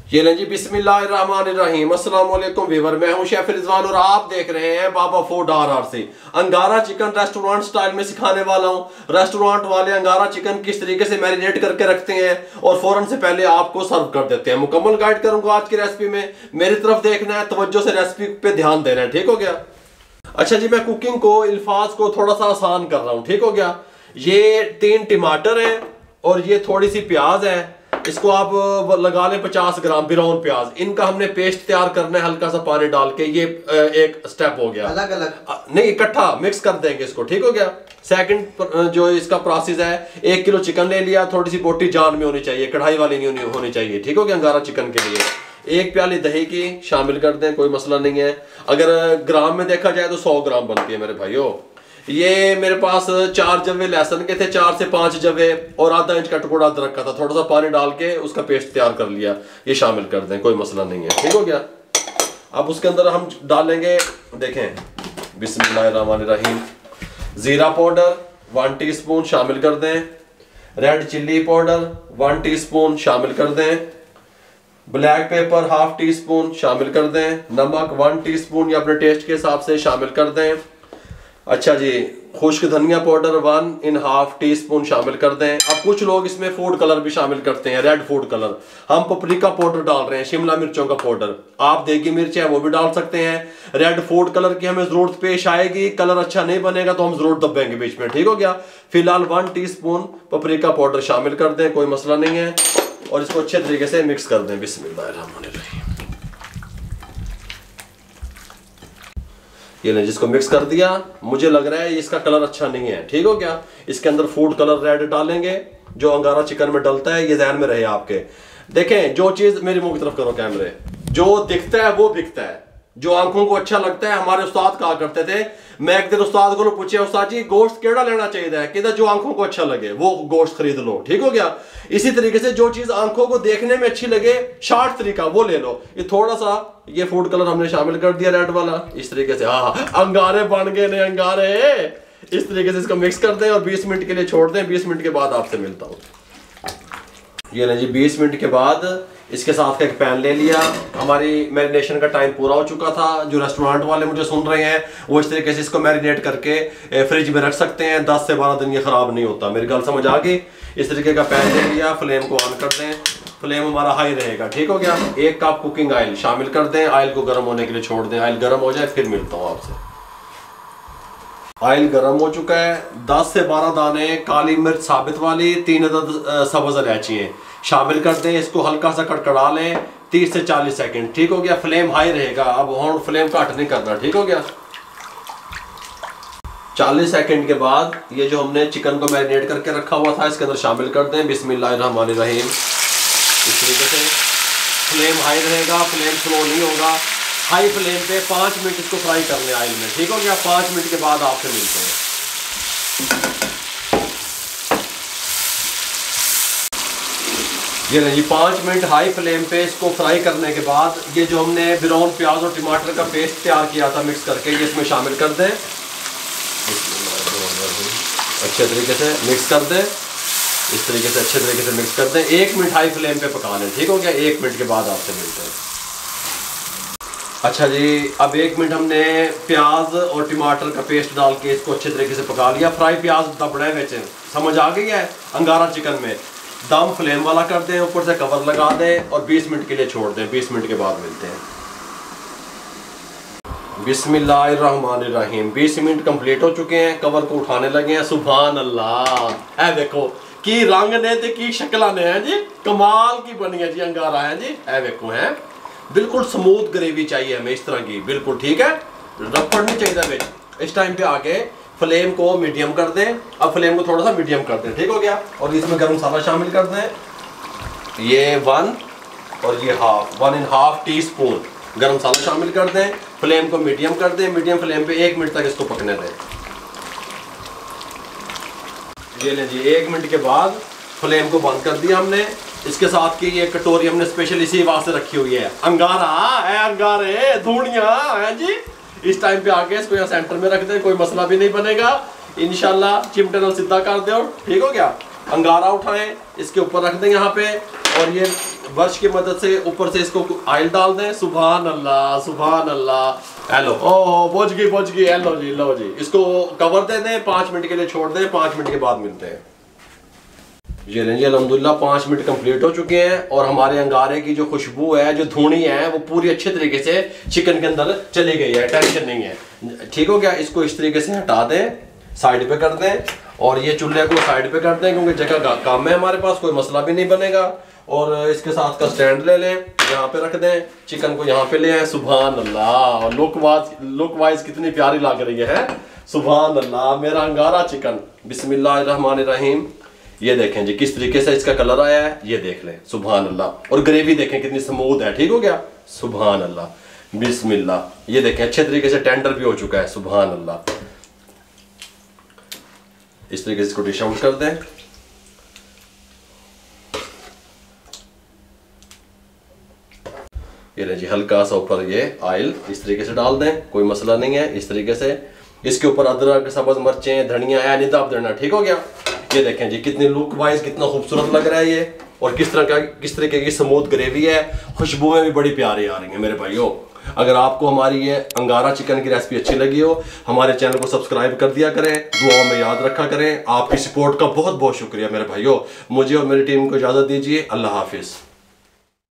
ये लें जी, बिस्मिल्लाहिर्रहमानिर्रहीम। अस्सलाम वालेकुम व्यूअर, मैं हूं शेफ रिजवान और आप देख रहे हैं बाबा फूड RR से। अंगारा चिकन रेस्टोरेंट स्टाइल में सिखाने वाला हूं। रेस्टोरेंट वाले अंगारा चिकन किस तरीके से मैरिनेट करके रखते हैं और फौरन से पहले आपको सर्व कर देते हैं। मुकम्मल गाइड करूंगा आज की रेसिपी में। मेरी तरफ देखना है, तवज्जो से रेसिपी पे ध्यान देना है, ठीक हो गया। अच्छा जी, मैं कुकिंग को, अल्फाज को थोड़ा सा आसान कर रहा हूँ, ठीक हो गया। ये 3 टमाटर है और ये थोड़ी सी प्याज है। इसको आप लगा लें 50 ग्राम ब्राउन प्याज। इनका हमने पेस्ट तैयार करना है हल्का सा पानी डाल के। ये एक स्टेप हो गया। अलग अलग नहीं, इकट्ठा मिक्स कर देंगे इसको, ठीक हो गया। सेकंड जो इसका प्रोसेस है, 1 किलो चिकन ले लिया। थोड़ी सी बोटी जान में होनी चाहिए, कढ़ाई वाली नहीं होनी चाहिए, ठीक हो गया। अंगारा चिकन के लिए 1 प्याली दही की शामिल कर दें, कोई मसला नहीं है। अगर ग्राम में देखा जाए तो 100 ग्राम बनती है मेरे भाइयों। ये मेरे पास 4 जवे लहसुन के थे, 4 से 5 जवे, और आधा इंच का टुकड़ा अदरक का था। थोड़ा सा पानी डाल के उसका पेस्ट तैयार कर लिया, ये शामिल कर दें, कोई मसला नहीं है, ठीक हो गया। अब उसके अंदर हम डालेंगे, देखें, बिस्मिल्लाहिर्रहमानिर्रहीम, जीरा पाउडर 1 टीस्पून शामिल कर दें। रेड चिल्ली पाउडर 1 टीस्पून शामिल कर दें। ब्लैक पेपर 1/2 टीस्पून शामिल कर दें। नमक 1 टीस्पून या अपने टेस्ट के हिसाब से शामिल कर दें। अच्छा जी, खुश्क धनिया पाउडर 1.5 टीस्पून शामिल कर दें। अब कुछ लोग इसमें फूड कलर भी शामिल करते हैं, रेड फूड कलर। हम पपरिका पाउडर डाल रहे हैं, शिमला मिर्चों का पाउडर। आप देगी मिर्च है वो भी डाल सकते हैं। रेड फूड कलर की हमें जरूरत पेश आएगी, कलर अच्छा नहीं बनेगा तो हम जरूर दबेंगे बीच में, ठीक हो गया। फिलहाल 1 टीस्पून पपरिका पाउडर शामिल कर दें, कोई मसला नहीं है। और इसको अच्छे तरीके से मिक्स कर दें। बिस्मिल्लाहिर्रहमानिर्रहीम। ये जिसको मिक्स कर दिया, मुझे लग रहा है इसका कलर अच्छा नहीं है, ठीक हो गया। इसके अंदर फूड कलर रेड डालेंगे जो अंगारा चिकन में डलता है, ये ध्यान में रहे आपके। देखें, जो चीज, मेरी मुंह की तरफ करो कैमरे, जो दिखता है वो बिकता है, जो आंखों को अच्छा लगता है। हमारे उस्ताद कहा करते थे, मैं एक दिन उस्ताद को पूछे, उस्ताद जी गोश्त केड़ा लेना चाहिए है? कहता जो आंखों को अच्छा लगे वो गोश्त खरीद लो, ठीक हो गया। इसी तरीके से जो चीज आंखों को देखने में अच्छी लगे, शॉर्ट तरीका, वो ले लो। ये थोड़ा सा ये फूड कलर हमने शामिल कर दिया, रेड वाला, इस तरीके से। हाँ, अंगारे बन गए ने अंगारे। इस तरीके से इसको मिक्स कर दें और 20 मिनट के लिए छोड़ दें। 20 मिनट के बाद आपसे मिलता हूँ। ये ना जी, 20 मिनट के बाद इसके साथ का एक पैन ले लिया। हमारी मैरिनेशन का टाइम पूरा हो चुका था। जो रेस्टोरेंट वाले मुझे सुन रहे हैं वो इस तरीके से इसको मैरिनेट करके फ्रिज में रख सकते हैं। 10 से 12 दिन ये खराब नहीं होता। मेरी गल समझ आ गई। इस तरीके का पैन ले लिया, फ्लेम को ऑन कर दें। फ्लेम हमारा हाई रहेगा, ठीक हो गया। 1 कप कुकिंग ऑयल शामिल कर दें। ऑयल को गर्म होने के लिए छोड़ दें। ऑयल गर्म हो जाए फिर मिलता हूँ आपसे। ऑयल गर्म हो चुका है। 10 से 12 दाने काली मिर्च साबित वाली, 3 अदद सब्ज इलायची शामिल कर दें। इसको हल्का सा कड़कड़ा लें 30 से 40 सेकंड, ठीक हो गया। फ्लेम हाई रहेगा। अब हम फ्लेम घट नहीं करना, ठीक हो गया। 40 सेकंड के बाद ये जो हमने चिकन को मैरिनेट करके रखा हुआ था इसके अंदर शामिल कर दें। बिस्मिल्लाहिर्रहमानिर्रहीम। इस तरीके से फ्लेम हाई रहेगा, फ्लेम स्लो नहीं होगा। हाई फ्लेम पे 5 मिनट इसको फ्राई कर लें ऑयल में, ठीक हो गया। 5 मिनट के बाद आपसे मिलते हैं। ये नहीं, 5 मिनट हाई फ्लेम पे इसको फ्राई करने के बाद ये जो हमने ब्राउन प्याज और टमाटर का पेस्ट तैयार किया था मिक्स करके, ये इसमें शामिल कर दें। अच्छे तरीके से मिक्स कर दें। इस तरीके से अच्छे तरीके से मिक्स कर दें। 1 मिनट हाई फ्लेम पे पका लें, ठीक हो गया। 1 मिनट के बाद आपसे मिलते हैं। अच्छा जी, अब 1 मिनट हमने प्याज और टमाटर का पेस्ट डाल के इसको अच्छे तरीके से पका लिया। फ्राई प्याज दबड़े में समझ आ गई है। अंगारा चिकन में दम फ्लेम वाला कर दें, ऊपर से कवर लगा दें और 20 मिनट के लिए छोड़ दें। 20 मिनट के बाद मिलते हैं। बिस्मिल्लाहिर्रहमानिर्रहीम। 20 मिनट कंप्लीट हो चुके हैं। कवर को उठाने लगे हैं। सुभान अल्लाह। ऐ देखो की रंग ने ते की शक्ल ने है जी, कमाल की बनी है जी अंगारा है जी। ऐ देखो है, बिल्कुल स्मूथ ग्रेवी चाहिए हमें इस तरह की, बिल्कुल ठीक है। रफड़ नहीं चाहिए बिच। इस टाइम पे आके फ्लेम को मीडियम कर दें। अब फ्लेम को थोड़ा सा मीडियम कर दें, ठीक हो गया। और इसमें गर्म मसाला शामिल कर दें। ये 1 और ये 1.5 टीस्पून गर्म मसाला शामिल कर दें। फ्लेम को मीडियम कर दें। मीडियम फ्लेम पे 1 मिनट तक इसको पकने दें। ये ले जी, 1 मिनट के बाद फ्लेम को बंद कर दिया हमने। इसके साथ की ये कटोरी हमने स्पेशल इसी वास्ते रखी हुई है। अंगारा है, अंगारे धूणिया है जी। इस टाइम पे आके इसको यहाँ सेंटर में रख दें, कोई मसला भी नहीं बनेगा इंशाल्लाह। चिमटे नाल सीधा कर दो, ठीक हो गया। अंगारा उठाएं, इसके ऊपर रख दें यहाँ पे, और ये ब्रश की मदद से ऊपर से इसको ऑयल डाल दें। सुभान अल्लाह, सुभान अल्लाह। हेलो, ओह पहुंच गई। हेलो जी, लो जी, इसको कवर दे दें, 5 मिनट के लिए छोड़ दें, 5 मिनट के बाद मिलते हैं। ये लें जी, अल्हम्दुलिल्लाह 5 मिनट कंप्लीट हो चुके हैं और हमारे अंगारे की जो खुशबू है, जो धुनी है, वो पूरी अच्छे तरीके से चिकन के अंदर चली गई है, टेंशन नहीं है। ठीक हो गया। इसको इस तरीके से हटा दें, साइड पे कर दें और ये चूल्हे को साइड पे कर दें क्योंकि जगह कम है हमारे पास, कोई मसला भी नहीं बनेगा। और इसके साथ का स्टैंड ले लें, यहाँ पे रख दें, चिकन को यहाँ पे ले आए। सुभान अल्लाह, लुक वाइज कितनी प्यारी लग रही है। सुभान अल्लाह, मेरा अंगारा चिकन। बिस्मिल्लाहिर्रहमानिर्रहीम। ये देखें जी किस तरीके से इसका कलर आया है, ये देख लें। सुभान अल्लाह। और ग्रेवी देखें कितनी स्मूथ है। ठीक हो गया। सुभान अल्लाह, बिस्मिल्लाह। ये देखें अच्छे तरीके से टेंडर भी हो चुका है। सुभान अल्लाह। इस तरीके से इसको डिश आउट कर दें। ये ले जी, हल्का सा ऊपर ये ऑयल इस तरीके से डाल दें, कोई मसला नहीं है। इस तरीके से इसके ऊपर अदरक, सब्ज मिर्चें, धनिया है नहीं दाब देना। ठीक हो गया। ये देखें जी कितनी लुक वाइज कितना खूबसूरत लग रहा है ये, और किस तरीके की स्मूथ ग्रेवी है। खुशबुएं भी बड़ी प्यारी आ रही हैं मेरे भाइयों। अगर आपको हमारी ये अंगारा चिकन की रेसिपी अच्छी लगी हो, हमारे चैनल को सब्सक्राइब कर दिया करें, दुआओं में याद रखा करें। आपकी सपोर्ट का बहुत बहुत शुक्रिया मेरे भाइयों। मुझे और मेरी टीम को इजाजत दीजिए। अल्लाह हाफिज।